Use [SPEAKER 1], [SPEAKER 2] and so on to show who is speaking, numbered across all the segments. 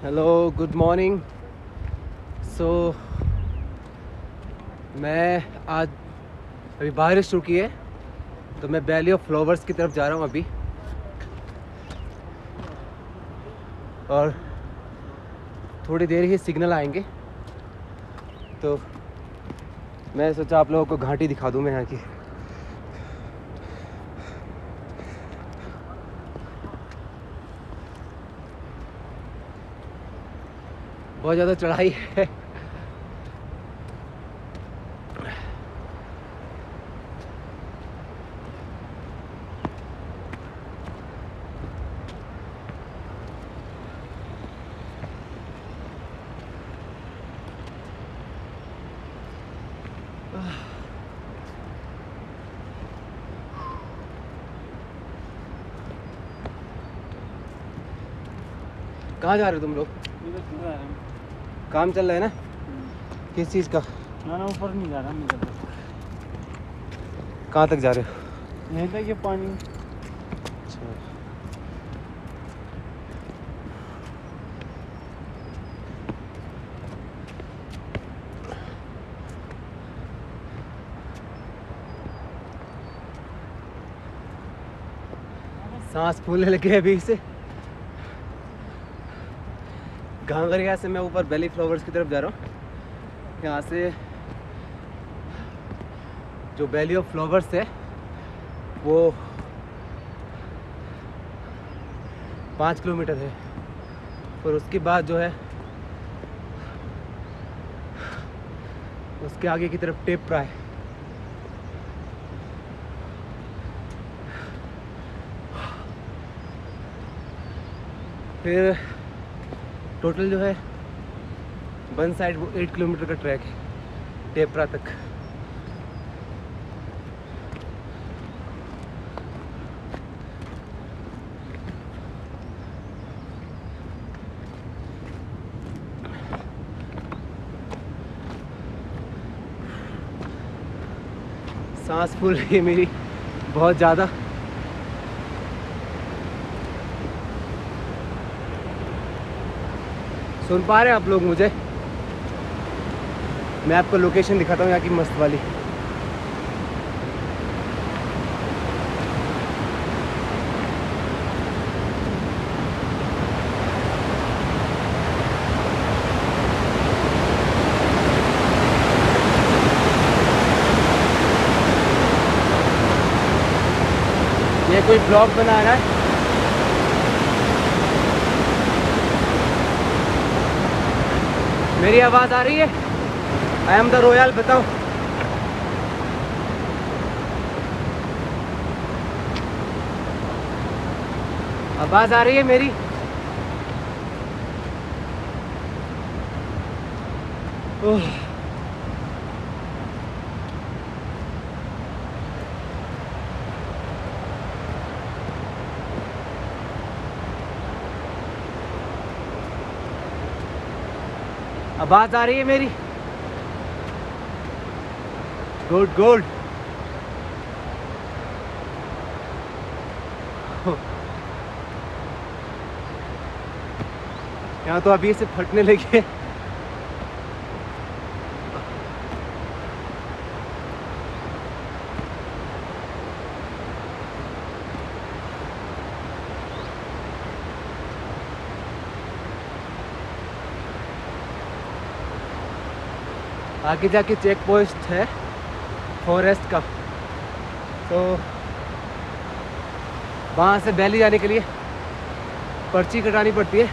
[SPEAKER 1] Hello good morning. सो मैं आज अभी बारिश रुकी है तो मैं वैली ऑफ फ्लावर्स की तरफ जा रहा हूँ अभी, और थोड़ी देर ही सिग्नल आएंगे तो मैं सोचा आप लोगों को घाटी दिखा दूँ मैं यहाँ की। बहुत ज़्यादा चढ़ाई है। कहाँ जा रहे हो तुम लोग? काम चल रहा है ना? किस चीज़ का?
[SPEAKER 2] ना ऊपर नहीं जा रहा मैं।
[SPEAKER 1] कहाँ तक जा रहे हो?
[SPEAKER 2] यहीं तक ये पानी।
[SPEAKER 1] अच्छा, सांस फूलने लगे अभी से। घांगरिया से मैं ऊपर वैली फ्लावर्स की तरफ जा रहा हूँ। यहाँ से जो वैली ऑफ फ्लावर्स है वो 5 किलोमीटर है, और उसके बाद जो है उसके आगे की तरफ टेपरा है। फिर टोटल जो है वन साइड वो 8 किलोमीटर का ट्रैक है टेपरा तक। सांस फूल रही है मेरी बहुत ज़्यादा। सुन पा रहे हैं आप लोग मुझे? मैं आपको लोकेशन दिखाता हूँ यहाँ की मस्त वाली। ये कोई ब्लॉग बना रहा है। मेरी आवाज़ आ रही है? आई एम द रॉयल, बताओ। आवाज़ आ रही है मेरी? ओह, आवाज़ आ रही है मेरी? Good good. यहाँ तो अभी से फटने लगे। आगे जाके चेक पोस्ट है फॉरेस्ट का, तो वहाँ से वैली जाने के लिए पर्ची कटानी पड़ती है।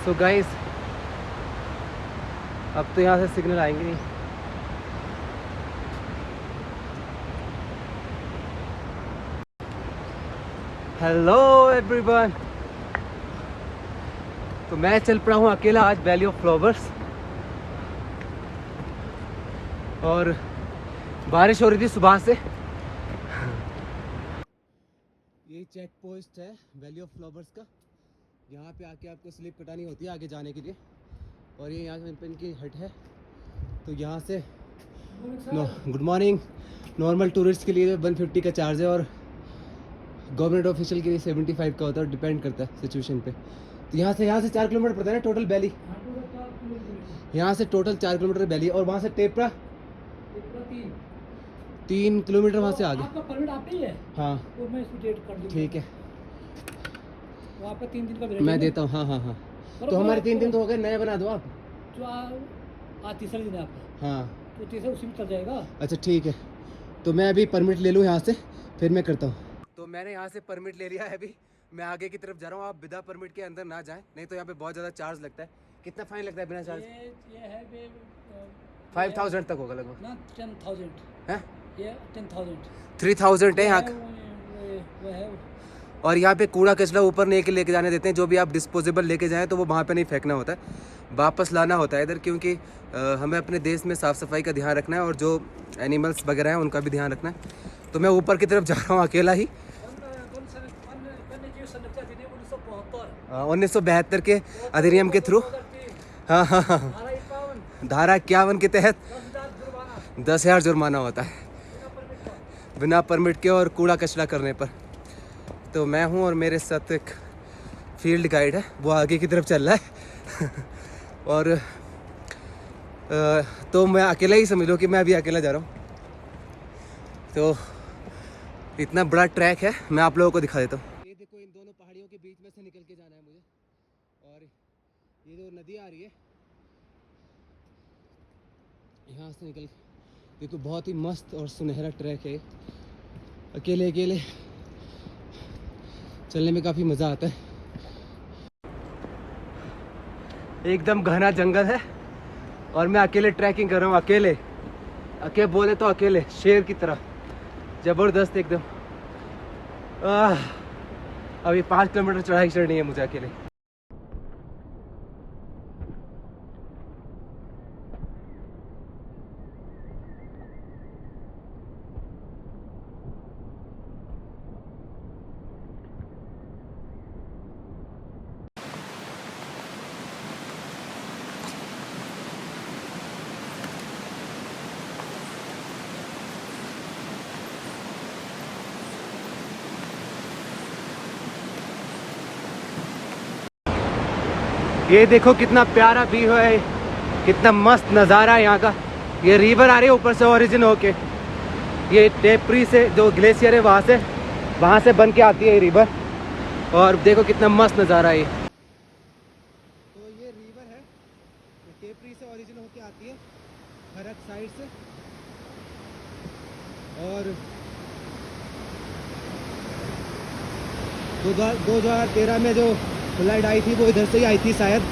[SPEAKER 1] सो गाइस, अब तो यहाँ से सिग्नल आएंगे नहीं। Hello everyone. तो मैं चल पड़ा हूँ अकेला आज वैली ऑफ फ्लावर्स, और बारिश हो रही थी सुबह से। ये चेक पोस्ट है वैली ऑफ फ्लावर्स का। यहाँ पे आके आपको स्लिप कटानी होती है आगे जाने के लिए। और ये यहाँ पे इनकी हट है। तो यहाँ से गुड मॉर्निंग। नॉर्मल टूरिस्ट के लिए 150 का चार्ज है और गवर्नमेंट ऑफिशियल के लिए 75 का होता है, डिपेंड करता है सिचुएशन पे। तो यहाँ से 4 किलोमीटर पड़ता है ना टोटल वैली। यहाँ से टोटल 4 किलोमीटर वैली और वहाँ से टेपरा 3 किलोमीटर वहाँ से आगे।
[SPEAKER 2] आपका परमिट आप ही है?
[SPEAKER 1] हाँ
[SPEAKER 2] तो मैं इसको डेट कर दूँगा।
[SPEAKER 1] ठीक है,
[SPEAKER 2] तो आपका 3 दिन का
[SPEAKER 1] मैं देता हूँ। हाँ तो हमारे 3 दिन तो हो गए, नए बना दो आप।
[SPEAKER 2] जो आज तीसरा दिन है आपका।
[SPEAKER 1] हाँ
[SPEAKER 2] तो तीसरा उसी में चल जाएगा।
[SPEAKER 1] अच्छा ठीक है, तो मैं अभी परमिट ले लूँ यहाँ से, फिर मैं करता हूँ। तो मैंने यहाँ से परमिट ले लिया है, अभी मैं आगे की तरफ जा रहा हूँ। आप बिना परमिट के अंदर ना जाएं, नहीं तो यहाँ पे बहुत ज़्यादा चार्ज लगता है। कितना फाइन लगता है बिना चार्ज?
[SPEAKER 2] ये है
[SPEAKER 1] 5000 तक होगा लगभग
[SPEAKER 2] ना, 10,000
[SPEAKER 1] है।
[SPEAKER 2] ये 10,000
[SPEAKER 1] 3000 है यहाँ।
[SPEAKER 2] वो है।
[SPEAKER 1] और यहाँ पे कूड़ा कचरा ऊपर नहीं के लेके जाने देते हैं। जो भी आप डिस्पोजेबल लेके जाएं तो वो वहाँ पे नहीं फेंकना होता है, वापस लाना होता है इधर, क्योंकि हमें अपने देश में साफ़ सफाई का ध्यान रखना है और जो एनिमल्स वगैरह हैं उनका भी ध्यान रखना है। तो मैं ऊपर की तरफ जा रहा हूँ अकेला ही। 1972 के अधिनियम के थ्रू, हाँ, धारा 51 के तहत 10,000 जुर्माना होता है बिना परमिट के और कूड़ा कचरा करने पर। तो मैं हूँ और मेरे साथ एक फील्ड गाइड है, वो आगे की तरफ चल रहा है और तो मैं अकेला ही समझ लो कि मैं अभी अकेला जा रहा हूँ। तो इतना बड़ा ट्रैक है, मैं आप लोगों को दिखा देता हूँ। ये देखो, इन दोनों पहाड़ियों के बीच में से निकल के जाना है मुझे। और ये जो नदी आ रही है यहाँ से निकल, देखो बहुत ही मस्त और सुनहरा ट्रैक है। अकेले चलने में काफ़ी मज़ा आता है। एकदम घना जंगल है और मैं अकेले ट्रैकिंग कर रहा हूँ। अकेले बोले तो अकेले शेर की तरह, ज़बरदस्त एकदम। अभी 5 किलोमीटर चढ़ाई चढ़नी है मुझे अकेले। ये देखो कितना प्यारा व्यू है, कितना मस्त नज़ारा है यहाँ का। ये रिवर आ रही है ऊपर से ओरिजिन होके, ये टेपरी से जो ग्लेशियर है वहाँ से बन के आती है ये रिवर। और देखो कितना मस्त नज़ारा है ये। तो ये रिवर है, टेपरी से ओरिजिन होके आती है खरक साइड से। और 2013 में जो फ्लड आई थी वो इधर से ही आई थी शायद।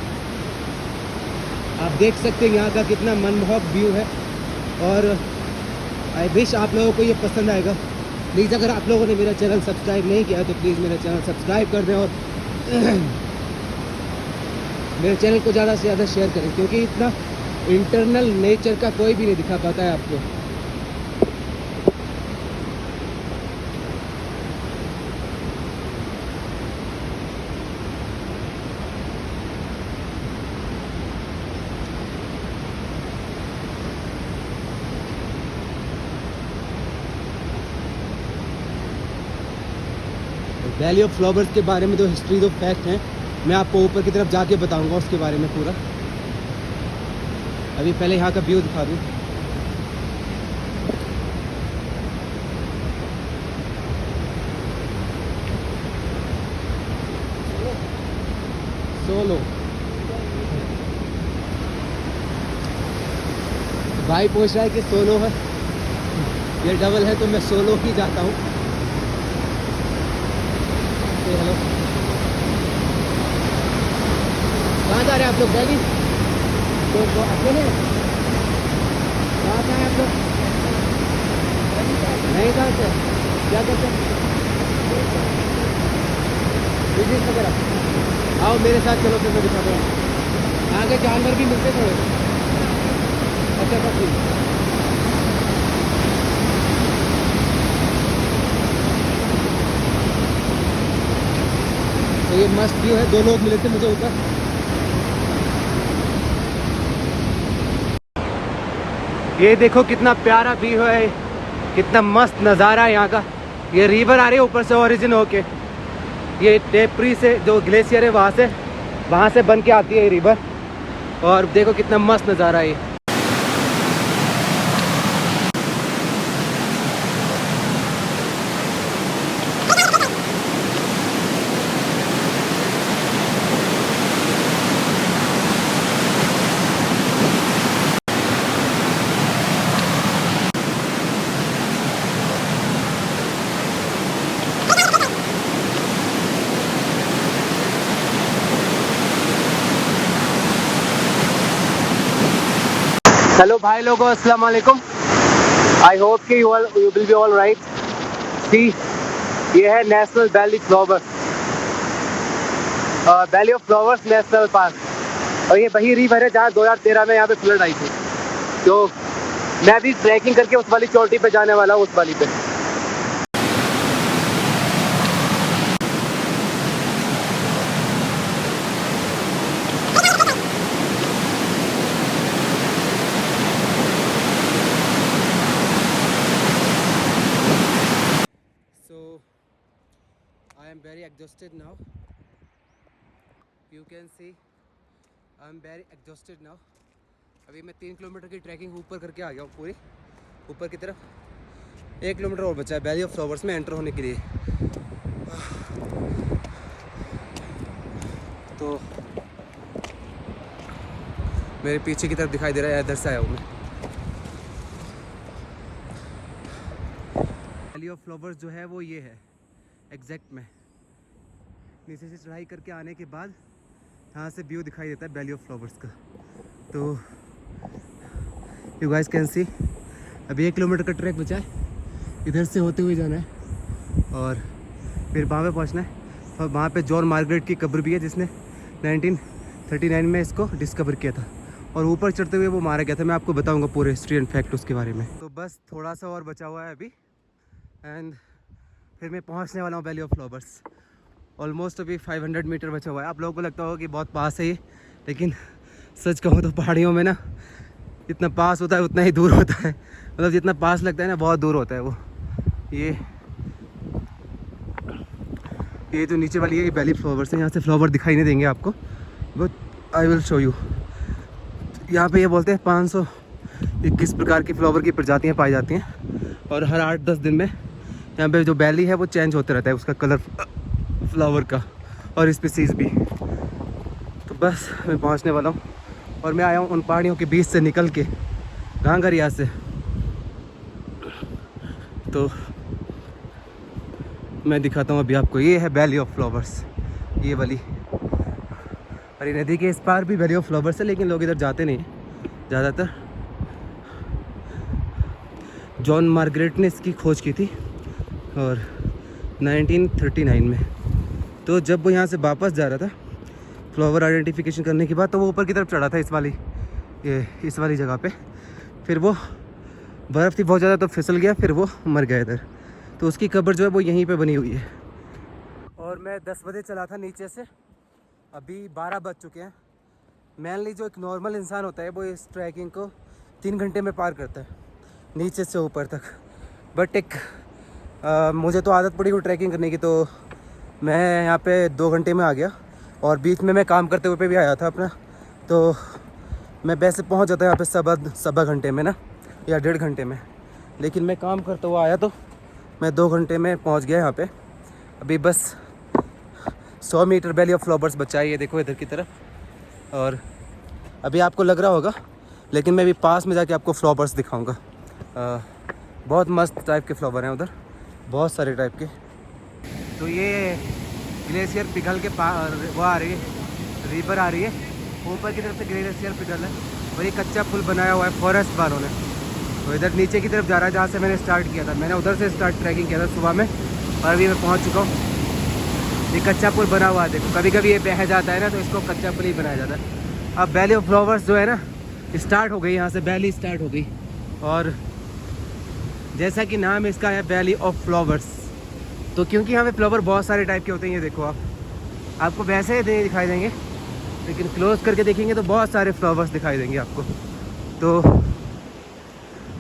[SPEAKER 1] आप देख सकते हैं यहाँ का कितना मनमोहक व्यू है। और आई विश आप लोगों को ये पसंद आएगा। प्लीज़ अगर आप लोगों ने मेरा चैनल सब्सक्राइब नहीं किया तो प्लीज़ मेरा चैनल सब्सक्राइब कर दें और मेरे चैनल को ज़्यादा से ज़्यादा शेयर करें, क्योंकि इतना इंटरनल नेचर का कोई भी नहीं दिखा पाता है आपको। वैली ऑफ फ्लावर्स के बारे में जो हिस्ट्री जो फैक्ट हैं मैं आपको ऊपर की तरफ जाके बताऊंगा उसके बारे में पूरा। अभी पहले यहाँ का व्यू दिखा दूँ। सोलो भाई पूछ रहा है कि सोलो है, ये डबल है तो मैं सोलो ही जाता हूँ। हेलो, कहाँ जा रहे हैं आप लोग? दिल्ली? तो अकेले कहाँ से हैं आप लोग? नहीं, कहाँ से? क्या करते हैं? बिजनेस वगैरह? आओ मेरे साथ चलो, फिर मैं दिखाता हूँ। आगे जानवर भी मिलते थोड़े। अच्छा पक्षी। तो ये मस्त व्यू है। 2 लोग मिले थे मुझे ऊपर। ये देखो कितना प्यारा व्यू है, कितना मस्त नज़ारा है यहाँ का। ये रिवर आ रही है ऊपर से ओरिजिन होके, ये टेपरी से जो ग्लेशियर है वहाँ से बन के आती है ये रिवर। और देखो कितना मस्त नज़ारा है ये। हेलो भाई लोगों, अस्सलाम वालेकुम। आई होप कि you will be all right. See, ये है national valley flowers, valley of flowers national park. और ये वही रिवर है जहाँ 2013 में यहाँ पे फ्लड आई थी। तो मैं भी ट्रैकिंग करके उस वाली चोटी पे जाने वाला हूँ, उस वाली पे। I am very exhausted now. You can see I am very exhausted now. अभी मैं 3 किलोमीटर की ट्रैकिंग ऊपर करके आ गया हूँ, पूरी ऊपर की तरफ। 1 किलोमीटर और बचा है वैली ऑफ फ्लावर्स में एंटर होने के लिए। तो मेरे पीछे की तरफ दिखाई दे रहा है, इधर से आया हूँ मैं। वैली ऑफ फ्लावर्स जो है वो ये है एग्जैक्ट में। नीचे से चढ़ाई करके आने के बाद यहाँ से व्यू दिखाई देता है वैली ऑफ फ्लावर्स का। तो यू गाइस कैन सी, अभी 1 किलोमीटर का ट्रैक बचा है, इधर से होते हुए जाना है और फिर वहाँ पे पहुँचना है। और वहाँ पे जॉन मार्गरेट की कब्र भी है, जिसने 1939 में इसको डिस्कवर किया था। और ऊपर चढ़ते हुए वो मारा गया था। मैं आपको बताऊँगा पूरे हिस्ट्री एंड फैक्ट उसके बारे में। तो बस थोड़ा सा और बचा हुआ है अभी, एंड फिर मैं पहुँचने वाला हूँ वैली ऑफ फ्लावर्स। ऑलमोस्ट अभी 500 मीटर बचा हुआ है। आप लोगों को लगता होगा कि बहुत पास है ये, लेकिन सच कहूँ तो पहाड़ियों में ना जितना पास होता है उतना ही दूर होता है। मतलब जितना पास लगता है ना, बहुत दूर होता है वो। ये जो नीचे वाली है ये वैली फ्लावर्स है। यहाँ से फ्लावर दिखाई नहीं देंगे आपको, but I will show you. यहाँ पे ये बोलते हैं 521 प्रकार की फ्लावर की प्रजातियाँ पाई जाती हैं। और हर 8-10 दिन में यहाँ पे जो वैली है वो चेंज होते रहता है, उसका कलर फ्लावर का और स्पीसीज भी। तो बस मैं पहुंचने वाला हूं और मैं आया हूं उन पहाड़ियों के बीच से निकल के गांगरिया से। तो मैं दिखाता हूं अभी आपको। ये है वैली ऑफ फ्लावर्स, ये वाली। और ये नदी के इस पार भी वैली ऑफ फ्लावर्स है, लेकिन लोग इधर जाते नहीं ज़्यादातर। जॉन मार्गरेट ने इसकी खोज की थी और 1939 में। तो जब वो यहाँ से वापस जा रहा था फ्लावर आइडेंटिफिकेशन करने के बाद, तो वो ऊपर की तरफ चढ़ा था इस वाली जगह पे। फिर वो बर्फ़ थी बहुत ज़्यादा, तो फिसल गया, फिर वो मर गया इधर। तो उसकी कब्र जो है वो यहीं पे बनी हुई है। और मैं 10 बजे चला था नीचे से, अभी 12 बज चुके हैं। मेनली जो एक नॉर्मल इंसान होता है वो इस ट्रैकिंग को 3 घंटे में पार करता है, नीचे से ऊपर तक। बट मुझे तो आदत पड़ी हुई ट्रैकिंग करने की, तो मैं यहाँ पे 2 घंटे में आ गया। और बीच में मैं काम करते हुए भी आया था अपना, तो मैं वैसे पहुँच जाता यहाँ पे सवा घंटे में ना, या 1.5 घंटे में। लेकिन मैं काम करते हुए आया तो मैं 2 घंटे में पहुँच गया यहाँ पे। अभी बस 100 मीटर वैली ऑफ फ्लावर्स बचा है, ये देखो इधर की तरफ। और अभी आपको लग रहा होगा, लेकिन मैं अभी पास में जाके आपको फ्लावर्स दिखाऊँगा। बहुत मस्त टाइप के फ्लावर हैं उधर, बहुत सारे टाइप के। तो ये ग्लेशियर पिघल के वो आ रही है, रिवर आ रही है ऊपर की तरफ से, ग्लेशियर पिघल है। और ये कच्चा पुल बनाया हुआ है फॉरेस्ट वालों ने। तो इधर नीचे की तरफ जा रहा है जहाँ से मैंने स्टार्ट किया था। मैंने उधर से ट्रैकिंग किया था सुबह में, और अभी मैं पहुँच चुका हूँ। ये कच्चा पुल बना हुआ है, देखो कभी कभी ये बह जाता है ना, तो इसको कच्चा पुल ही बनाया जाता है। अब वैली ऑफ फ्लावर्स जो है ना स्टार्ट हो गई, यहाँ से वैली स्टार्ट हो गई। और जैसा कि नाम इसका है वैली ऑफ फ्लावर्स, तो क्योंकि यहाँ पे फ्लावर बहुत सारे टाइप के होते हैं। ये देखो आपको वैसे ही दिखाई देंगे, लेकिन क्लोज करके देखेंगे तो बहुत सारे फ्लावर्स दिखाई देंगे आपको। तो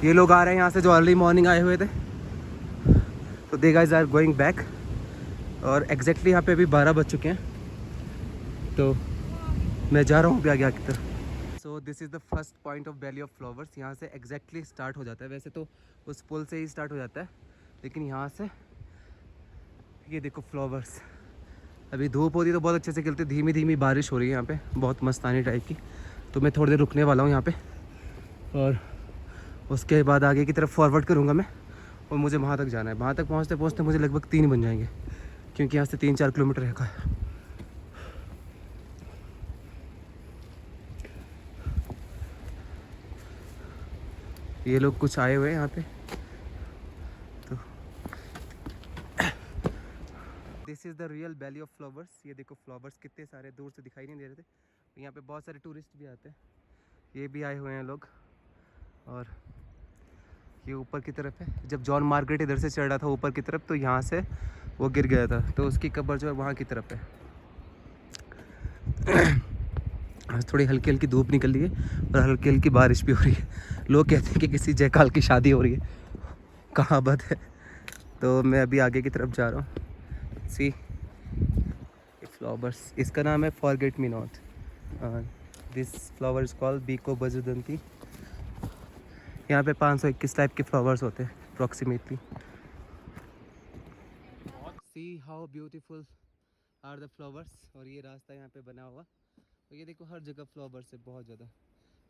[SPEAKER 1] ये लोग आ रहे हैं यहाँ से जो अर्ली मॉर्निंग आए हुए थे, तो दे गाइस आर गोइंग बैक। और एग्जैक्टली यहाँ पे अभी 12 बज चुके हैं, तो मैं जा रहा हूँ अभी आगे की तरफ। सो this is the first point of valley of flowers. यहाँ से एग्जैक्टली स्टार्ट हो जाता है, वैसे तो उस पुल से ही स्टार्ट हो जाता है, लेकिन यहाँ से ये देखो फ्लावर्स। अभी धूप होती तो बहुत अच्छे से खिलते, धीमी धीमी बारिश हो रही है यहाँ पे, बहुत मस्तानी टाइप की। तो मैं थोड़ी देर रुकने वाला हूँ यहाँ पे, और उसके बाद आगे की तरफ फॉरवर्ड करूँगा मैं, और मुझे वहाँ तक जाना है। वहाँ तक पहुँचते पहुँचते मुझे लगभग 3 बन जाएंगे, क्योंकि यहाँ से 3-4 किलोमीटर है का। ये लोग कुछ आए हुए हैं यहाँ पे, तो this is the real valley of flowers. ये देखो फ्लावर्स कितने सारे दूर से दिखाई नहीं दे रहे थे। यहाँ पे बहुत सारे टूरिस्ट भी आते हैं, ये भी आए हुए हैं लोग। और ये ऊपर की तरफ है, जब जॉन मार्गरेट इधर से चढ़ रहा था ऊपर की तरफ, तो यहाँ से वो गिर गया था, तो उसकी कब्र जो है वहाँ की तरफ है। आज थोड़ी हल्की हल्की धूप निकल रही है और हल्की हल्की बारिश भी हो रही है। लोग कहते हैं कि किसी जयकाल की शादी हो रही है, कहावत है। तो मैं अभी आगे की तरफ जा रहा हूँ। सी फ्लावर्स, इसका नाम है forget me not. This flower is called बीको बजुदंती। यहाँ पे 521 टाइप के फ्लावर्स होते हैं approximately. See how beautiful are the flowers. और ये रास्ता यहाँ पे बना हुआ, तो ये देखो हर जगह फ्लावर्स है बहुत ज़्यादा।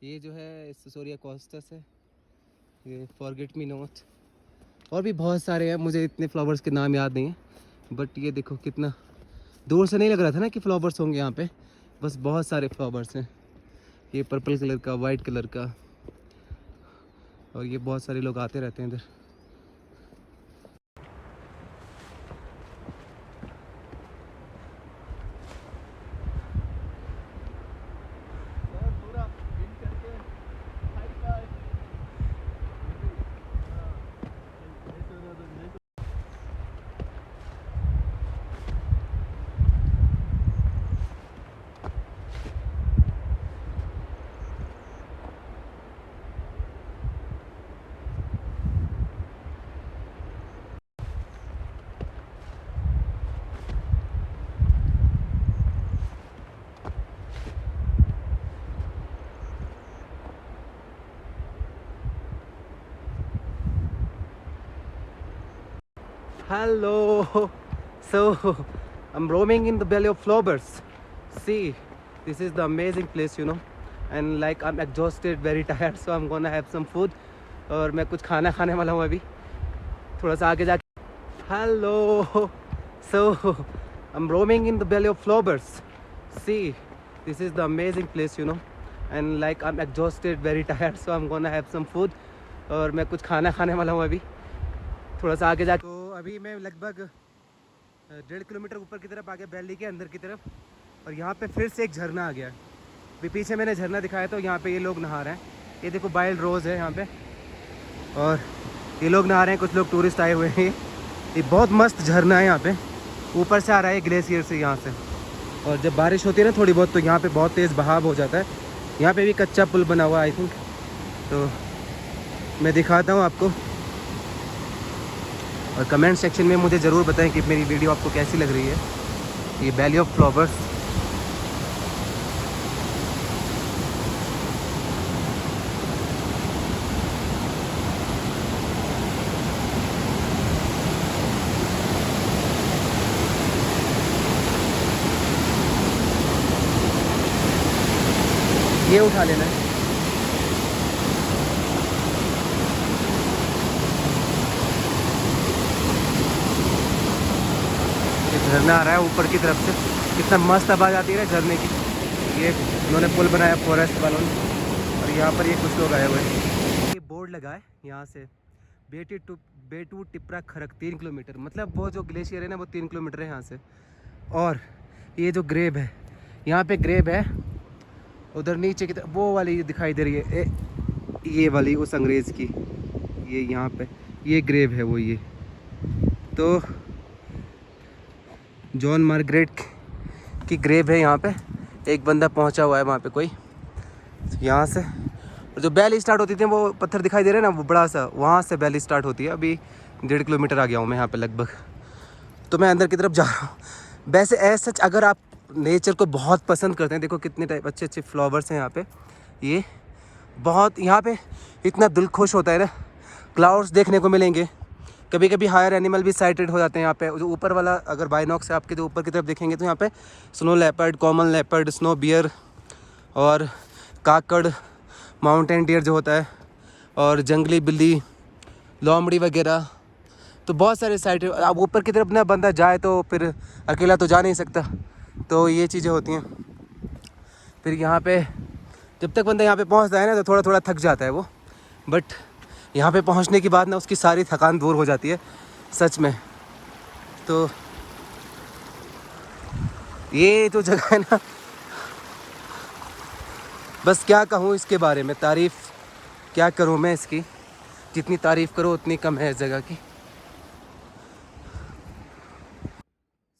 [SPEAKER 1] ये जो है सोरिया कॉस्टस है, ये फॉरगेट मी नॉट, और भी बहुत सारे हैं, मुझे इतने फ्लावर्स के नाम याद नहीं है। बट ये देखो कितना दूर से नहीं लग रहा था ना कि फ्लावर्स होंगे यहाँ पे, बस बहुत सारे फ्लावर्स हैं। ये पर्पल कलर का, वाइट कलर का, और ये बहुत सारे लोग आते रहते हैं इधर। Hello, so I'm roaming in the belly of flowers. See, this is the amazing place, you know, and like I'm exhausted, very tired, so I'm gonna have some food. और मैं कुछ खाना खाने वाला हूँ अभी, थोड़ा सा आगे जाके। Hello, so I'm roaming in the belly of flowers. See, this is the amazing place, you know, and like I'm exhausted, very tired, so I'm gonna have some food. और मैं कुछ खाना खाने वाला हूँ अभी, थोड़ा सा आगे जाके। तो अभी मैं लगभग 1.5 किलोमीटर ऊपर की तरफ आ गया, वैली के अंदर की तरफ, और यहाँ पे फिर से एक झरना आ गया। अभी पीछे मैंने झरना दिखाया, तो यहाँ पे ये लोग नहा रहे हैं। ये देखो वाइल्ड रोज़ है यहाँ पे, और ये लोग नहा रहे हैं, कुछ लोग टूरिस्ट आए हुए हैं। ये बहुत मस्त झरना है, यहाँ पे ऊपर से आ रहा है ग्लेशियर से यहाँ से। और जब बारिश होती है ना थोड़ी बहुत, तो यहाँ पे बहुत तेज़ बहाव हो जाता है। यहाँ पे भी कच्चा पुल बना हुआ आई थिंक, तो मैं दिखाता हूँ आपको। और कमेंट सेक्शन में मुझे ज़रूर बताएं कि मेरी वीडियो आपको कैसी लग रही है। ये वैली ऑफ फ्लावर्स। ये उठा लेना है। झरना आ रहा है ऊपर की तरफ से, कितना मस्त आवाज़ आती है ना झरने की। ये उन्होंने पुल बनाया फॉरेस्ट वालों ने, और यहाँ पर ये कुछ लोग आए हुए हैं। ये बोर्ड लगा है यहाँ से बेटू टिपरा खरक 3 किलोमीटर, मतलब वो जो ग्लेशियर है ना वो 3 किलोमीटर है यहाँ से। और ये जो ग्रेव है, यहाँ पे ग्रेव है, उधर नीचे की तरफ वो वाली दिखाई दे रही है, ये वाली उस अंग्रेज़ की, ये यहाँ पे ये ग्रेव है वो। ये तो जॉन मार्गरेट की ग्रेव है यहाँ पे। एक बंदा पहुँचा हुआ है वहाँ पे कोई, यहाँ से और जो वैली स्टार्ट होती थी वो पत्थर दिखाई दे रहे हैं ना, वो बड़ा सा, वहाँ से वैली स्टार्ट होती है। अभी 1.5 किलोमीटर आ गया हूँ मैं यहाँ पे लगभग, तो मैं अंदर की तरफ जा रहा हूँ। वैसे ऐसा सच अगर आप नेचर को बहुत पसंद करते हैं, देखो कितने टाइप अच्छे अच्छे फ्लावर्स हैं यहाँ पे। ये बहुत यहाँ पे इतना दिल खुश होता है ना, क्लाउड्स देखने को मिलेंगे। कभी कभी हायर एनिमल भी साइटेड हो जाते हैं यहाँ पे। जो ऊपर वाला अगर बाइनॉक्स से आपके जो ऊपर की तरफ देखेंगे तो यहाँ पे snow leopard, common leopard, snow bear और काकड़, माउंटेन डियर जो होता है, और जंगली बिल्ली, लोमड़ी वगैरह, तो बहुत सारे साइट। अब ऊपर की तरफ ना बंदा जाए तो फिर अकेला तो जा नहीं सकता, तो ये चीज़ें होती हैं। फिर यहाँ पे जब तक बंदा यहाँ पे पहुँचता है ना तो थोड़ा थोड़ा थक जाता है वो, बट यहाँ पे पहुँचने के बाद ना उसकी सारी थकान दूर हो जाती है सच में। तो ये जो जगह है ना, बस क्या कहूँ इसके बारे में, तारीफ़ क्या करूँ मैं इसकी, जितनी तारीफ़ करो उतनी कम है इस जगह की।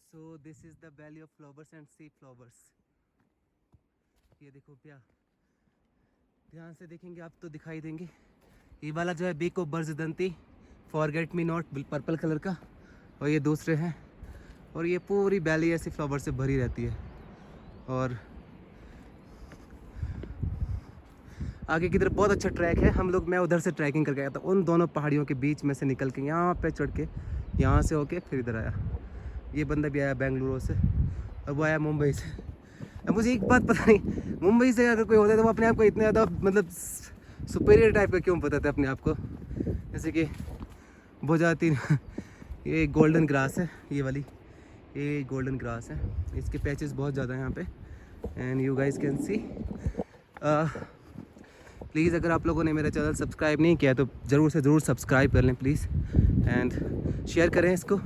[SPEAKER 1] So this is the valley of flowers and see flowers. ये देखो प्यार, ध्यान से देखेंगे आप तो दिखाई देंगे। ये वाला जो है बीको बर्जदंती, forget me not, purple colour का, और ये दूसरे हैं। और ये पूरी वैली ऐसी फ्लावर से भरी रहती है। और आगे की तरफ बहुत अच्छा ट्रैक है। मैं उधर से ट्रैकिंग करके आया था, उन दोनों पहाड़ियों के बीच में से निकल के यहाँ पे चढ़ के यहाँ से होके फिर इधर आया। ये बंदा भी आया बेंगलुरु से, और वो आया मुंबई से। अब मुझे एक बात पता नहीं, मुंबई से अगर कोई होता है तो वो अपने आप को इतना ज़्यादा मतलब सुपीरियर टाइप का क्यों बताते हैं अपने आप को। जैसे कि भोजाती ये गोल्डन ग्रास है, ये वाली, ये गोल्डन ग्रास है। इसके पैचेस बहुत ज़्यादा हैं यहाँ पे, and you guys can see. Please अगर आप लोगों ने मेरा चैनल सब्सक्राइब नहीं किया तो ज़रूर से ज़रूर सब्सक्राइब कर लें प्लीज़, एंड शेयर करें इसको।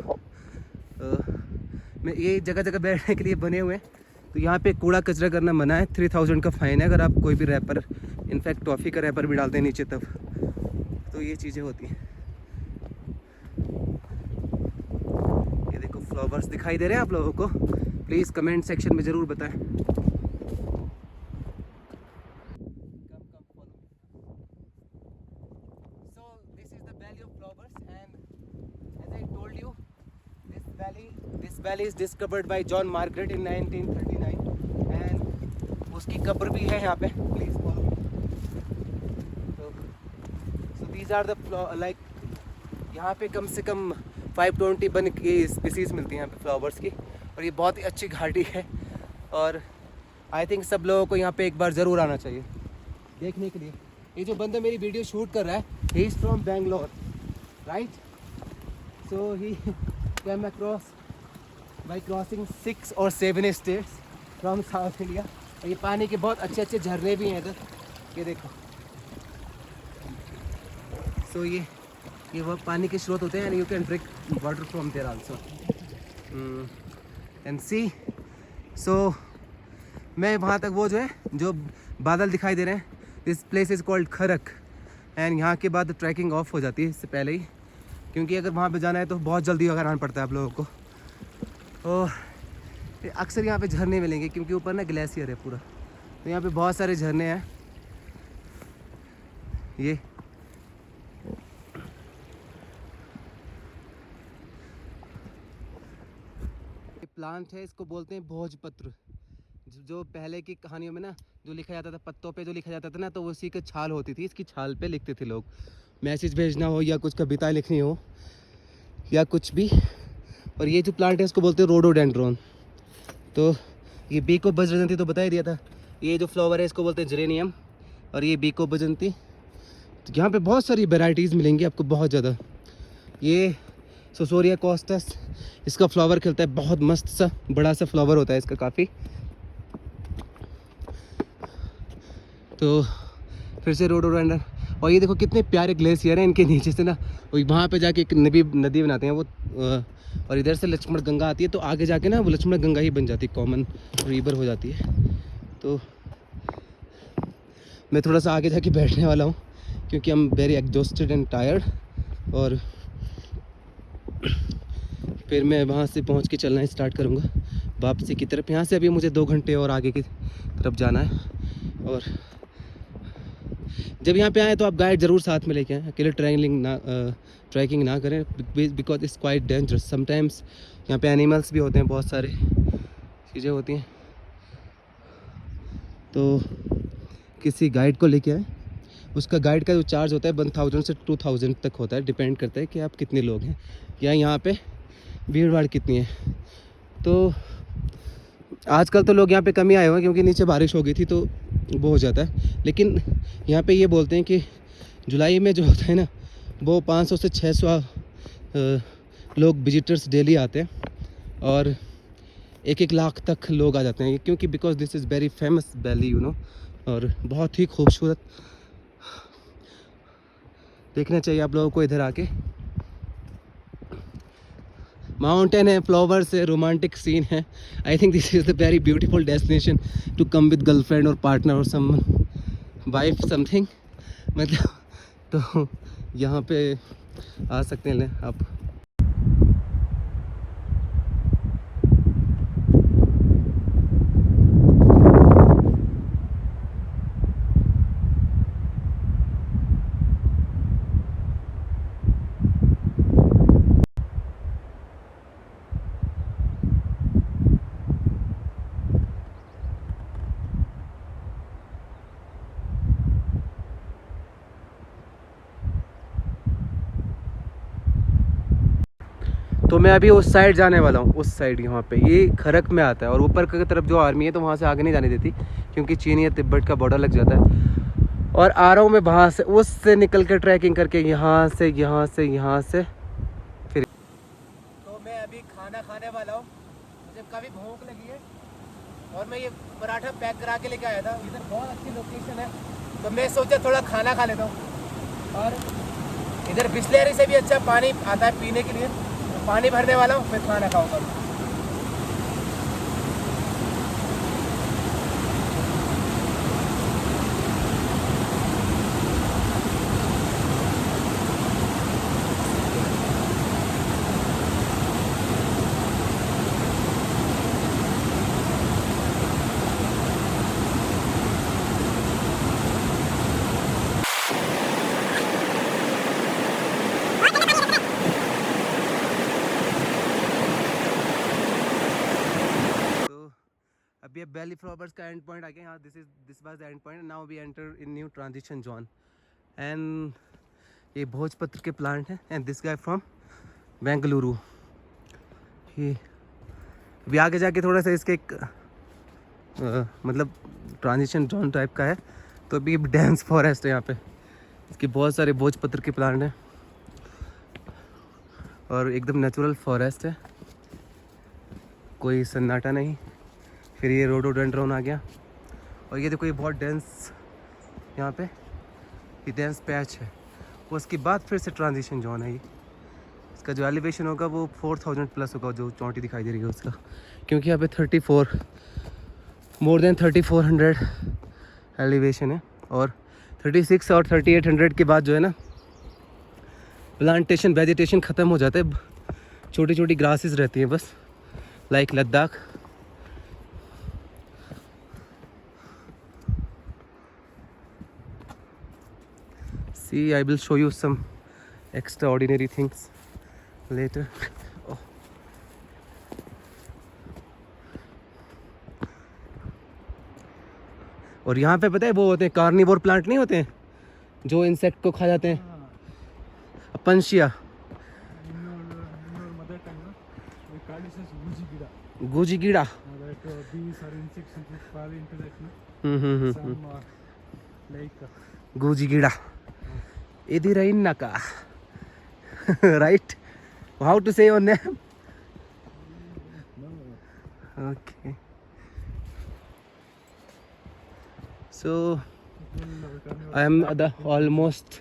[SPEAKER 1] मैं ये जगह जगह बैठने के लिए बने हुए हैं, तो यहाँ पे कूड़ा कचरा करना मना है। 3000 का फ़ाइन है अगर आप कोई भी रैपर, इनफैक्ट टॉफ़ी का रैपर भी डालते हैं नीचे तब। तो ये चीज़ें होती हैं। ये देखो फ्लावर्स दिखाई दे रहे हैं आप लोगों को, प्लीज़ कमेंट सेक्शन में ज़रूर बताएं। This valley is discovered by John Margaret in 1939 and उसकी कब्र भी है यहाँ पे, please follow. So these are the like यहाँ पे कम से कम 520 बन की स्पीसीज मिलती हैं यहाँ पे फ्लावर्स की, और ये बहुत ही अच्छी घाटी है। और आई थिंक सब लोगों को यहाँ पे एक बार ज़रूर आना चाहिए देखने के लिए। ये जो बंदा मेरी वीडियो शूट कर रहा है, he is from Bangalore, right? So he came across by crossing 6 or 7 states from South India। और ये पानी के बहुत अच्छे अच्छे झरने भी हैं इधर, ये देखो। सो ये वो पानी के स्रोत होते हैं, and you can drink water from there also and see. So मैं वहाँ तक, वो जो है जो बादल दिखाई दे रहे हैं, this place is called Kharak, and यहाँ के बाद ट्रैकिंग ऑफ हो जाती है इससे पहले ही, क्योंकि अगर वहाँ पे जाना है तो बहुत जल्दी अगर आना पड़ता है आप लोगों को। और अक्सर यहाँ पे झरने मिलेंगे क्योंकि ऊपर ना ग्लेशियर है पूरा, तो यहाँ पे बहुत सारे झरने हैं। ये प्लांट है, इसको बोलते हैं भोजपत्र। जो पहले की कहानियों में ना जो लिखा जाता था, पत्तों पे जो लिखा जाता था ना, तो उसी की छाल होती थी, इसकी छाल पे लिखते थे लोग, मैसेज भेजना हो या कुछ कविताएं लिखनी हो या कुछ भी। और ये जो प्लांट है इसको बोलते हैं रोडोडेंड्रॉन। तो ये बीको बजंती तो बता ही दिया था। ये जो फ्लावर है इसको बोलते हैं जेरेनियम, और ये बीको बजंती। तो यहाँ पे बहुत सारी वेराइटीज़ मिलेंगी आपको, बहुत ज़्यादा। ये सोसोरिया कॉस्टस, इसका फ्लावर खिलता है, बहुत मस्त सा बड़ा सा फ्लावर होता है इसका काफ़ी। तो फिर से रोडोडेंड्रॉन। और ये देखो कितने प्यारे ग्लेशियर हैं, इनके नीचे से ना वहाँ पे जाके एक नदी बनाते हैं वो, और इधर से लक्ष्मण गंगा आती है, तो आगे जाके ना वो लक्ष्मण गंगा ही बन जाती है, कॉमन रिवर हो जाती है। तो मैं थोड़ा सा आगे जाके बैठने वाला हूँ क्योंकि I am very exhausted and tired, और फिर मैं वहाँ से पहुँच के चलना स्टार्ट करूँगा वापसी की तरफ। यहाँ से अभी मुझे 2 घंटे और आगे की तरफ जाना है। और जब यहाँ पे आए तो आप गाइड ज़रूर साथ में लेके आएँ, अकेले ट्रैकिंग ना करें, because it's quite dangerous sometimes. यहाँ पे एनिमल्स भी होते हैं, बहुत सारे चीज़ें होती हैं, तो किसी गाइड को लेके आए। उसका गाइड का जो चार्ज होता है 1000 से 2000 तक होता है, डिपेंड करता है कि आप कितने लोग हैं या यहाँ पे भीड़ भाड़ कितनी है। तो आजकल तो लोग यहाँ पे कम ही आए हुए हैं क्योंकि नीचे बारिश हो गई थी तो वो हो जाता है, लेकिन यहाँ पे ये बोलते हैं कि जुलाई में जो होता है ना वो 500 से 600 लोग विजिटर्स डेली आते हैं और 1-1 लाख तक लोग आ जाते हैं, क्योंकि because this is very famous valley you know, और बहुत ही खूबसूरत। देखना चाहिए आप लोगों को इधर आके। माउंटेन है, फ्लावर्स है, रोमांटिक सीन है। I think this is the very beautiful destination to come with girlfriend और पार्टनर और सम वाइफ समथिंग, मतलब तो यहाँ पे आ सकते हैं आप। तो मैं अभी उस साइड जाने वाला हूँ, उस साइड यहाँ पे ये खरक में आता है और ऊपर की तरफ जो आर्मी है तो वहाँ से आगे नहीं जाने देती क्योंकि चीन या तिब्बत का बॉर्डर लग जाता है। और आ रहा हूँ मैं वहाँ से, उससे निकल के ट्रैकिंग करके यहाँ से फिर। तो मैं अभी खाना खाने वाला हूँ, मुझे काफ़ी भूख लगी है और मैं ये पराठा पैक करा के लेके आया था। इधर बहुत अच्छी लोकेशन है तो मैं सोचा थोड़ा खाना खा लेता हूँ। और इधर बिस्लेरी से भी अच्छा पानी आता है पीने के लिए, पानी भरने वाला हूँ फिर खाना खाऊंगा। अभी अब वैली फ्लावर्स का एंड पॉइंट आ गया यहाँ, this was the end point. Now we enter in new transition zone and ये भोजपत्र के प्लांट हैं and this guy from Bengaluru. ये अभी आगे जाके थोड़ा सा इसके एक मतलब ट्रांजिशन जोन टाइप का है, तो अभी डेंस फॉरेस्ट है यहाँ पे, इसके बहुत सारे भोजपत्र के प्लांट हैं और एकदम नेचुरल फॉरेस्ट है, कोई सन्नाटा नहीं। फिर ये रोडोडेंड्रॉन आ गया और ये देखो ये बहुत डेंस यहाँ पे ये डेंस पैच है। उसके बाद फिर से ट्रांजिशन जोन है ये। इसका जो एलिवेशन होगा वो 4000 प्लस होगा, जो चोटी दिखाई दे रही है उसका, क्योंकि यहाँ पे मोर देन 3400 एलिवेशन है और 36 और 3800 के बाद जो है ना प्लांटेशन वेजिटेशन ख़त्म हो जाता है, छोटी छोटी ग्रासेस रहती हैं बस, like Ladakh. See, I will show you some extraordinary things later. Oh. और यहाँ पे पता है वो होते हैं कार्निवोर प्लांट नहीं होते हैं जो इंसेक्ट को खा जाते हैं, पंछिया। गूजी कीड़ा। गूजी कीड़ा Edirayinaka. Right? How to say your name? Okay. So I am almost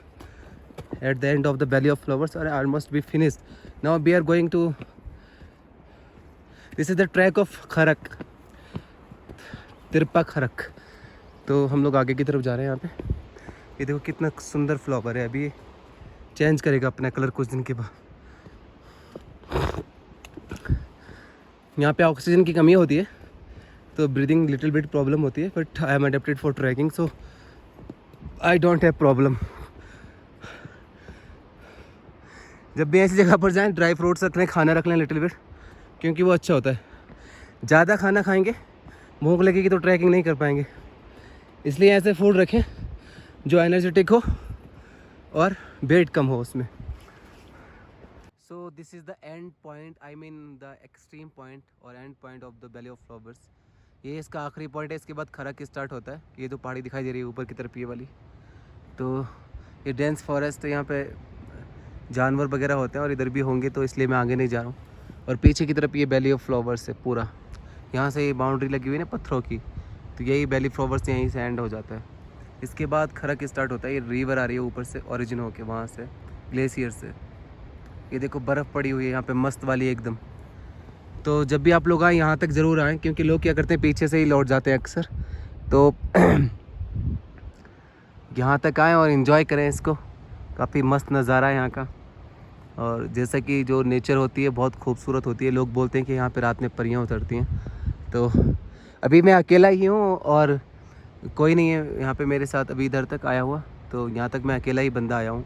[SPEAKER 1] at the end of the Valley of Flowers, or I almost be finished. Now we are going to. This is the track of खरक, तिरपा खरक। तो हम लोग आगे की तरफ जा रहे हैं। यहाँ पे ये देखो कितना सुंदर फ्लावर है, अभी चेंज करेगा अपना कलर कुछ दिन के बाद। यहाँ पे ऑक्सीजन की कमी होती है तो ब्रीदिंग लिटिल बिट प्रॉब्लम होती है, but I am adapted for trekking, so I don't have problem. जब भी ऐसी जगह पर जाएं ड्राई फ्रूट्स रख लें, खाना रख लें लिटिल बिट, क्योंकि वो अच्छा होता है। ज़्यादा खाना खाएंगे भूख लगेगी तो ट्रैकिंग नहीं कर पाएंगे, इसलिए ऐसे फूड रखें जो एनर्जेटिक हो और वेट कम हो उसमें। So this is the end point, I mean the extreme point और end point of the valley of flowers. ये इसका आखिरी पॉइंट है, इसके बाद खरक स्टार्ट होता है। ये जो पहाड़ी दिखाई दे रही है ऊपर की तरफ ये वाली, तो ये डेंस फॉरेस्ट, यहाँ पे जानवर वगैरह होते हैं और इधर भी होंगे, तो इसलिए मैं आगे नहीं जा रहा हूँ। और पीछे की तरफ ये वैली ऑफ फ्लावर्स है पूरा, यहाँ से ये बाउंड्री लगी हुई है ना पत्थरों की, तो यही वैली फ्लावर्स यहीं से एंड हो जाता है। इसके बाद खरक स्टार्ट होता है। ये रिवर आ रही है ऊपर से ओरिजिन होके, वहाँ से ग्लेशियर से। ये देखो बर्फ़ पड़ी हुई है यहाँ पे मस्त वाली एकदम। तो जब भी आप लोग आए यहाँ तक ज़रूर आएँ, क्योंकि लोग क्या करते हैं पीछे से ही लौट जाते हैं अक्सर। तो यहाँ तक आएँ और इन्जॉय करें इसको, काफ़ी मस्त नज़ारा है यहाँ का। और जैसा कि जो नेचर होती है बहुत खूबसूरत होती है। लोग बोलते हैं कि यहाँ पे रात में परियाँ उतरती हैं। तो अभी मैं अकेला ही हूँ और कोई नहीं है यहाँ पे मेरे साथ अभी इधर तक आया हुआ, तो यहाँ तक मैं अकेला ही बंदा आया हूँ।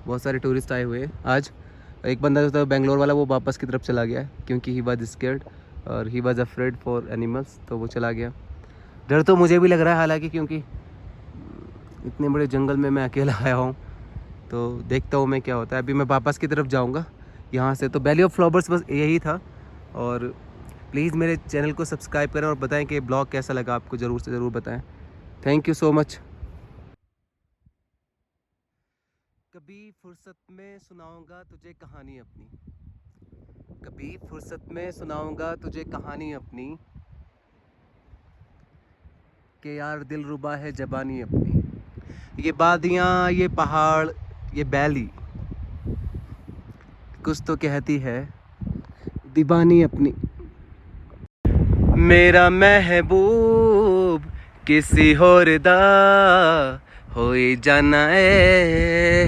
[SPEAKER 1] बहुत सारे टूरिस्ट आए हुए हैं आज। एक बंदा जो था बेंगलोर वाला, वो वापस की तरफ चला गया है क्योंकि ही वाज स्केर्ड और he was afraid for animals, तो वो चला गया। डर तो मुझे भी लग रहा है हालांकि, क्योंकि इतने बड़े जंगल में मैं अकेला आया हूँ। तो देखता हूँ मैं क्या होता है। अभी मैं वापस की तरफ जाऊँगा यहाँ से। तो वैली ऑफ फ्लावर्स बस यही था। और प्लीज़ मेरे चैनल को सब्सक्राइब करें और बताएं कि ब्लॉग कैसा लगा आपको, ज़रूर से ज़रूर बताएं। Thank you so much. कभी फुर्सत में सुनाऊंगा तुझे कहानी अपनी, कभी फुर्सत में सुनाऊंगा तुझे कहानी अपनी, कि यार दिल रुबा है जबानी अपनी। ये वादियाँ, ये पहाड़, ये वैली कुछ तो कहती है दीवानी अपनी। मेरा महबूब किसी होर दा होई जाना है।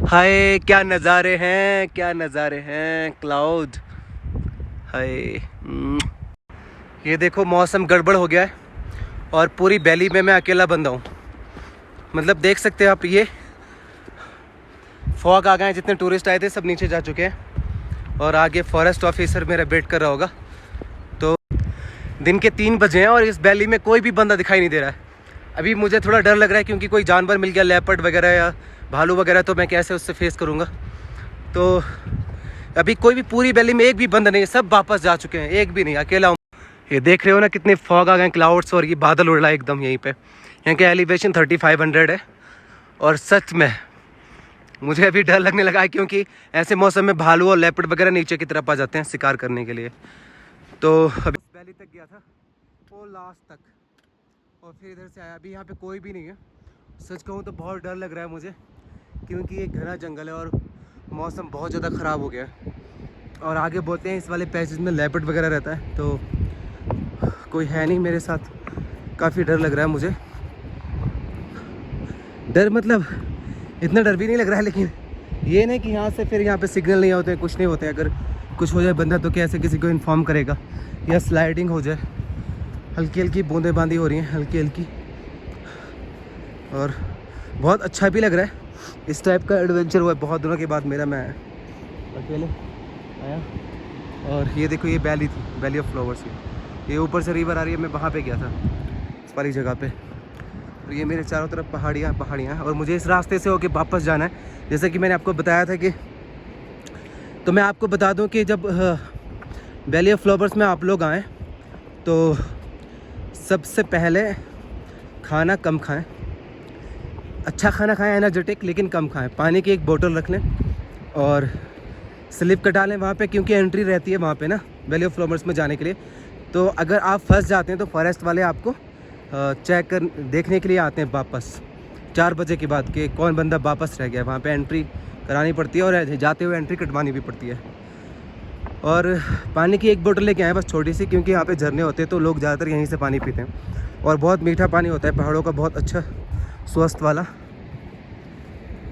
[SPEAKER 1] हाय क्या नज़ारे हैं, क्या नज़ारे हैं, क्लाउड। हाय ये देखो मौसम गड़बड़ हो गया है और पूरी वैली में मैं अकेला बंदा हूँ। मतलब देख सकते हैं आप, ये फॉग आ गए हैं। जितने टूरिस्ट आए थे सब नीचे जा चुके हैं और आगे फॉरेस्ट ऑफिसर मेरा वेट कर रहा होगा। तो दिन के 3 बजे हैं और इस वैली में कोई भी बंदा दिखाई नहीं दे रहा है। अभी मुझे थोड़ा डर लग रहा है क्योंकि कोई जानवर मिल गया, लेपर्ड वगैरह या भालू वगैरह, तो मैं कैसे उससे फेस करूँगा। तो अभी कोई भी पूरी वैली में एक भी बंदा नहीं है, सब वापस जा चुके हैं, एक भी नहीं, अकेला हूँ। ये देख रहे हो ना कितने फॉग आ गए, क्लाउड्स, और ये बादल उड़ रहा है एकदम यहीं पे। यहाँ का एलिवेशन 3500 है और सच में मुझे अभी डर लगने लगा है क्योंकि ऐसे मौसम में भालू और लेपर्ड वगैरह नीचे की तरफ आ जाते हैं शिकार करने के लिए। तो अभी वैली तक गया था, वो लास्ट तक, और फिर इधर से आया। अभी यहाँ पे कोई भी नहीं है। सच कहूँ तो बहुत डर लग रहा है मुझे क्योंकि ये घना जंगल है और मौसम बहुत ज़्यादा ख़राब हो गया है। और आगे बोलते हैं इस वाले पैसेज में लेपर्ड वगैरह रहता है, तो कोई है नहीं मेरे साथ। काफ़ी डर लग रहा है मुझे। डर मतलब इतना डर भी नहीं लग रहा है, लेकिन ये नहीं कि यहाँ से फिर यहाँ पे सिग्नल नहीं होते, कुछ नहीं होते। अगर कुछ हो जाए बंदा तो कैसे किसी को इन्फॉर्म करेगा, या स्लाइडिंग हो जाए। हल्की हल्की बूंदेबांदी हो रही हैं, हल्की हल्की, और बहुत अच्छा भी लग रहा है। इस टाइप का एडवेंचर हुआ है बहुत दिनों के बाद मेरा। मैं अकेले आया और ये देखो ये वैली थी, वैली ऑफ फ्लावर्स की। ये ऊपर से रिवर आ रही है, मैं वहाँ पे गया था इस वाली जगह पे। और ये मेरे चारों तरफ पहाड़ियाँ पहाड़ियाँ, और मुझे इस रास्ते से होके वापस जाना है। जैसे कि मैंने आपको बताया था कि, तो मैं आपको बता दूं कि जब वैली ऑफ फ्लावर्स में आप लोग आएँ तो सबसे पहले खाना कम खाएं। अच्छा खाना खाएं, एनर्जेटिक, लेकिन कम खाएं। पानी की एक बोतल रख लें और स्लिप कटा लें वहाँ पे, क्योंकि एंट्री रहती है वहाँ पे ना वैली ऑफ फ्लावर्स में जाने के लिए। तो अगर आप फंस जाते हैं तो फॉरेस्ट वाले आपको चेक कर देखने के लिए आते हैं वापस 4 बजे के बाद कि कौन बंदा वापस रह गया। वहाँ पे एंट्री करानी पड़ती है और जाते हुए एंट्री कटवानी भी पड़ती है। और पानी की एक बोतल लेके आए बस, छोटी सी, क्योंकि यहाँ पे झरने होते हैं तो लोग ज़्यादातर यहीं से पानी पीते हैं। और बहुत मीठा पानी होता है पहाड़ों का, बहुत अच्छा स्वस्थ वाला।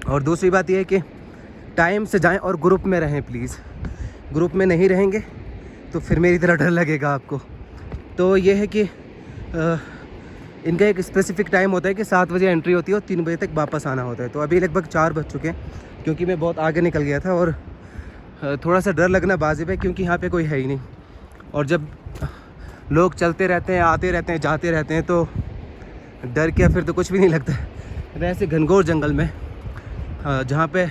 [SPEAKER 1] और दूसरी बात यह है कि टाइम से जाएं और ग्रुप में रहें प्लीज़। ग्रुप में नहीं रहेंगे तो फिर मेरी तरह डर लगेगा आपको। तो ये है कि इनका एक स्पेसिफिक टाइम होता है कि 7 बजे एंट्री होती है और 3 बजे तक वापस आना होता है। तो अभी लगभग 4 बज चुके हैं, क्योंकि मैं बहुत आगे निकल गया था और थोड़ा सा डर लगना वाजिब है, क्योंकि यहाँ पे कोई है ही नहीं। और जब लोग चलते रहते हैं, आते रहते हैं, जाते रहते हैं, तो डर क्या, फिर तो कुछ भी नहीं लगता है। ऐसे घनघोर जंगल में जहाँ पे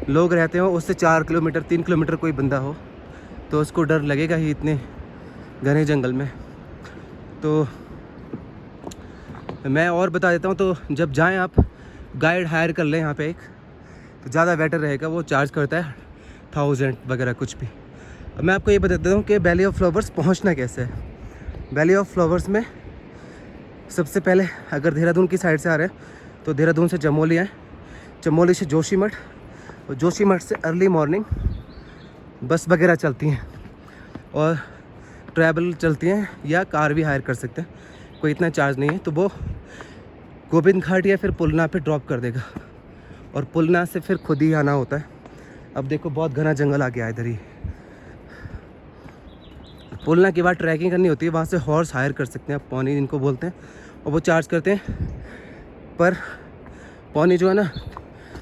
[SPEAKER 1] लोग रहते हो उससे 4 किलोमीटर 3 किलोमीटर कोई बंदा हो तो उसको डर लगेगा ही, इतने घने जंगल में। तो मैं और बता देता हूँ, तो जब जाएं आप गाइड हायर कर लें यहाँ पे एक, तो ज़्यादा बेटर रहेगा। वो चार्ज करता है 1000 वगैरह कुछ भी। अब मैं आपको ये बता देता हूँ कि वैली ऑफ फ्लावर्स पहुँचना कैसे है। वैली ऑफ फ्लावर्स में सबसे पहले अगर देहरादून की साइड से आ रहे हैं तो देहरादून से चमोली आए, चमोली से जोशीमठ, और जोशीमठ से अर्ली मॉर्निंग बस वगैरह चलती हैं और ट्रैवल चलती हैं, या कार भी हायर कर सकते हैं, कोई इतना चार्ज नहीं है। तो वो गोविंद घाट या फिर पुलना पे ड्रॉप कर देगा, और पुलना से फिर खुद ही आना होता है। अब देखो बहुत घना जंगल आ गया इधर ही। पुलना के बाद ट्रैकिंग करनी होती है, वहाँ से हॉर्स हायर कर सकते हैं आप, पौनी जिनको बोलते हैं, और वो चार्ज करते हैं। पर पौनी जो है ना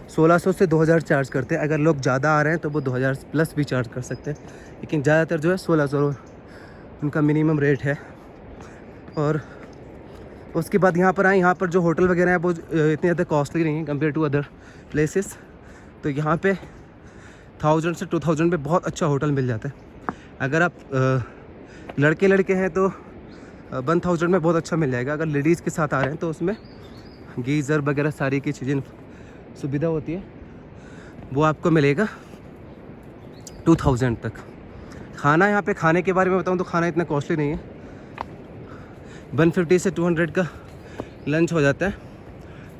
[SPEAKER 1] 1600 से 2000 चार्ज करते हैं। अगर लोग ज़्यादा आ रहे हैं तो वो 2000 प्लस भी चार्ज कर सकते हैं, लेकिन ज़्यादातर जो है 1600 उनका मिनिमम रेट है। और उसके बाद यहाँ पर आए, यहाँ पर जो होटल वगैरह हैं वो इतने ज़्यादा कॉस्टली नहीं है कंपेयर टू अदर प्लेसेस। तो यहाँ पे 1000 से 2000 में बहुत अच्छा होटल मिल जाता है। अगर आप लड़के हैं तो 1000 में बहुत अच्छा मिल जाएगा। अगर लेडीज़ के साथ आ रहे हैं तो उसमें गीज़र वगैरह सारी की चीज़ें सुविधा होती है, वो आपको मिलेगा 2000 तक। खाना यहाँ पे, खाने के बारे में बताऊँ तो खाना इतना कॉस्टली नहीं है, 150 से 200 का लंच हो जाता है।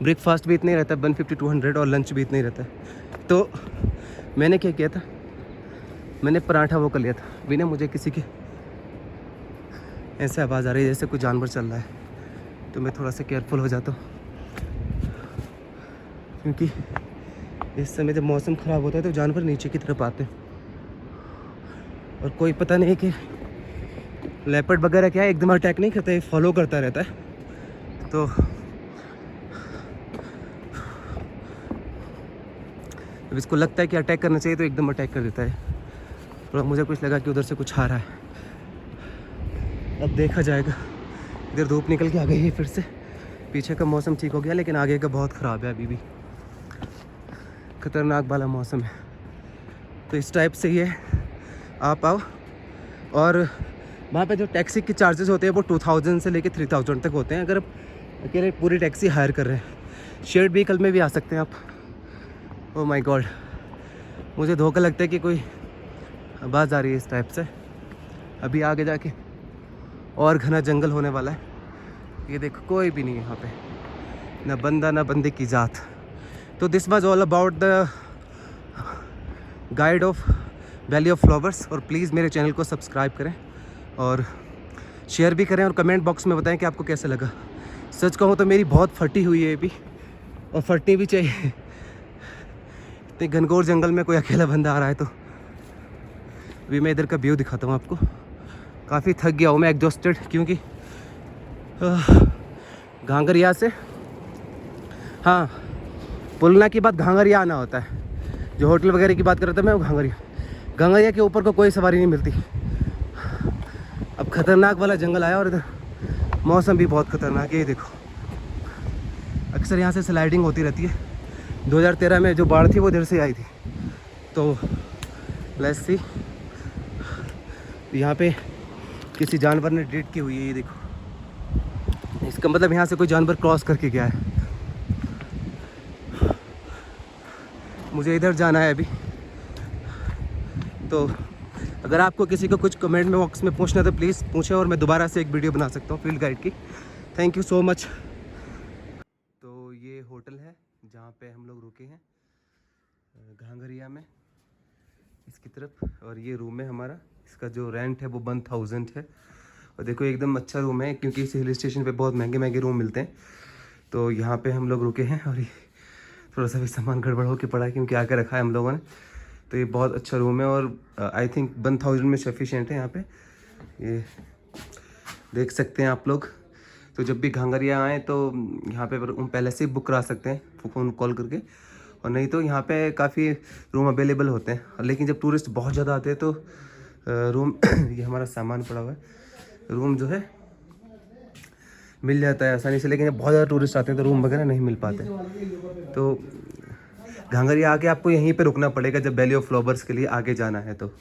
[SPEAKER 1] ब्रेकफास्ट भी इतना ही रहता है 150-200, और लंच भी इतना ही रहता है। तो मैंने क्या किया था, मैंने पराठा वो कर लिया था बिना मुझे किसी की ऐसे आवाज़ आ रही है जैसे कोई जानवर चल रहा है, तो मैं थोड़ा सा केयरफुल हो जाता हूँ, क्योंकि इस समय जब मौसम ख़राब होता है तो जानवर नीचे की तरफ आते हैं, और कोई पता नहीं कि लेपर्ड वगैरह क्या है, एकदम अटैक नहीं करता है, फॉलो करता रहता है। तो जब इसको लगता है कि अटैक करना चाहिए तो एकदम अटैक कर देता है। और मुझे कुछ लगा कि उधर से कुछ आ रहा है, अब देखा जाएगा। इधर धूप निकल के आ गई है फिर से, पीछे का मौसम ठीक हो गया, लेकिन आगे का बहुत ख़राब है, अभी भी ख़तरनाक वाला मौसम है। तो इस टाइप से ये आप आओ, और वहाँ पे जो टैक्सी के चार्जेस होते हैं वो 2000 से लेके 3000 तक होते हैं, अगर आप अकेले पूरी टैक्सी हायर कर रहे हैं। शेयर्ड व्हीकल में भी आ सकते हैं आप। ओह माय गॉड, मुझे धोखा लगता है कि कोई आवाज़ आ रही है इस टाइप से। अभी आगे जाके और घना जंगल होने वाला है। ये देखो कोई भी नहीं है यहाँ पे, ना बंदा ना बंदे की ज़ात। तो this was all about the guide of valley of flowers. और प्लीज़ मेरे चैनल को सब्सक्राइब करें और शेयर भी करें, और कमेंट बॉक्स में बताएं कि आपको कैसा लगा। सच कहूँ तो मेरी बहुत फटी हुई है अभी, और फटनी भी चाहिए। इतने घनघोर जंगल में कोई अकेला बंदा आ रहा है। तो अभी मैं इधर का व्यू दिखाता हूँ आपको। काफ़ी थक गया हूँ मैं, एग्जॉस्टेड, क्योंकि घांगरिया से, हाँ, पुलना के बाद घांगरिया आना होता है। जो होटल वगैरह की बात कर रहा था मैं, वो घांगरिया के ऊपर को कोई सवारी नहीं मिलती। अब ख़तरनाक वाला जंगल आया, और इधर मौसम भी बहुत ख़तरनाक है। ये देखो, अक्सर यहाँ से स्लाइडिंग होती रहती है। 2013 में जो बाढ़ थी वो इधर से आई थी। तो लेट्स सी, यहाँ पे किसी जानवर ने डेट की हुई है, ये देखो। इसका मतलब यहाँ से कोई जानवर क्रॉस करके गया है। मुझे इधर जाना है अभी। तो अगर आपको किसी को कुछ कमेंट बॉक्स में पूछना है तो प्लीज़ पूछें, और मैं दोबारा से एक वीडियो बना सकता हूँ फील्ड गाइड की। Thank you so much. तो ये होटल है जहाँ पे हम लोग रुके हैं, घांगरिया में इसकी तरफ, और ये रूम है हमारा। इसका जो रेंट है वो 1000 है। और देखो एकदम अच्छा रूम है, क्योंकि इस हिल स्टेशन पे बहुत महंगे महंगे रूम मिलते हैं। तो यहाँ पे हम लोग रुके हैं, और ये थोड़ा सा भी सामान गड़बड़ होकर पड़ा है, क्योंकि आके रखा है हम लोगों ने। तो ये बहुत अच्छा रूम है, और आई थिंक 1000 में सफिशिएंट है यहाँ पे, ये देख सकते हैं आप लोग। तो जब भी घांगरिया आएँ तो यहाँ पे रूम पहले से बुक करा सकते हैं फ़ोन कॉल करके, और नहीं तो यहाँ पे काफ़ी रूम अवेलेबल होते हैं। लेकिन जब टूरिस्ट बहुत ज़्यादा आते हैं तो रूम ये हमारा सामान पड़ा हुआ है, रूम जो है मिल जाता है आसानी से, लेकिन जब बहुत ज़्यादा टूरिस्ट आते हैं तो रूम वगैरह नहीं मिल पाते। तो घांगरिया आके आपको यहीं पे रुकना पड़ेगा जब वैली ऑफ फ्लावर्स के लिए आगे जाना है तो।